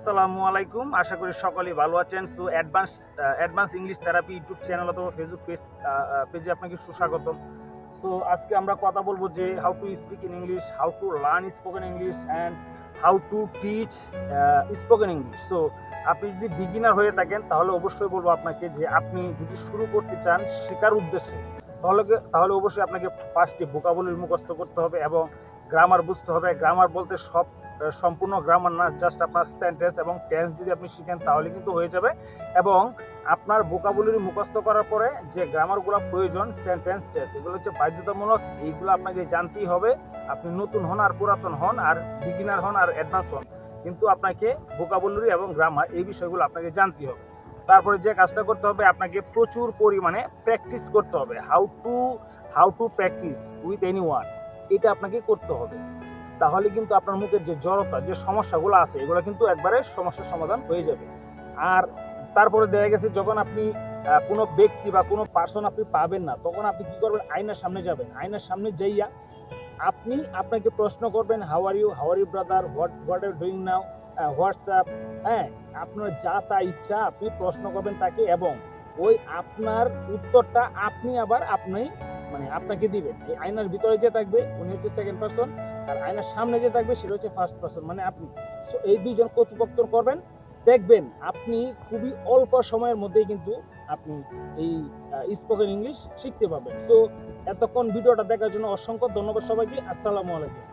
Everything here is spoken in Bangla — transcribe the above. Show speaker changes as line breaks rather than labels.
আসসালামু আলাইকুম। আশা করি সকলেই ভালো আছেন। So advance English therapy YouTube channel অথবা ফেসবুক পেজে আপনাকে সুস্বাগতম। সো আজকে আমরা কথা বলব যে how to speak in English, how to learn spoken English and how to teach spoken English. So আপনি যদি বিগিনার হয়ে থাকেন তাহলে অবশ্যই বলবো আপনাকে যে আপনি যদি শুরু করতে চান শেখার উদ্দেশ্যে তাহলে অবশ্যই আপনাকে ফার্স্টে ভোকাবুলারি মুখস্থ করতে হবে এবং গ্রামার বুঝতে হবে। গ্রামার বলতে সম্পূর্ণ গ্রামার না, জাস্ট আপনার সেন্টেন্স এবং টেন্স যদি আপনি শিখেন তাহলে কিন্তু হয়ে যাবে। এবং আপনার ভোকাবুলারি মুখস্থ করার পরে যে গ্রামারগুলো প্রয়োজন, সেন্টেন্স টেন্স, এগুলো হচ্ছে বাধ্যতামূলক। এইগুলো আপনাকে জানতেই হবে। আপনি নতুন হন আর পুরাতন হন আর বিগিনার হন আর অ্যাডভান্স হন, কিন্তু আপনাকে ভোকাবুলারি এবং গ্রামার এই বিষয়গুলো আপনাকে জানতেই হবে। তারপরে যে কাজটা করতে হবে, আপনাকে প্রচুর পরিমাণে প্র্যাকটিস করতে হবে। How to practice with any one, এটা আপনাকে করতে হবে। তাহলে কিন্তু আপনার মুখের যে জড়তা, যে সমস্যাগুলো আছে, এগুলো কিন্তু একবারে সমস্যার সমাধান হয়ে যাবে। আর তারপরে দেখা গেছে যখন আপনি কোনো ব্যক্তি বা কোনো পার্সন আপনি পাবেন না, তখন আপনি কি করবেন, আয়নার সামনে যাবেন। আয়নার সামনে যাইয়া আপনাকে প্রশ্ন করবেন, how are you brother, what are doing now, WhatsApp, হ্যাঁ, আপনার যা তা ইচ্ছা আপনি প্রশ্ন করবেন তাকে, এবং ওই আপনার উত্তরটা আপনি মানে আপনাকে দিবেন। এই আয়নার ভিতরে যে থাকবে উনি হচ্ছে সেকেন্ড পারসন, আর আয়নার সামনে যে থাকবে সেটা হচ্ছে ফার্স্ট পারসন, মানে আপনি। সো এই দুইজন কথোপকথন করবেন, দেখবেন আপনি খুবই অল্প সময়ের মধ্যেই কিন্তু আপনি এই স্পোকেন ইংলিশ শিখতে পারবেন। সো এতক্ষণ ভিডিওটা দেখার জন্য অসংখ্য ধন্যবাদ সবাইকে। আসসালামু আলাইকুম।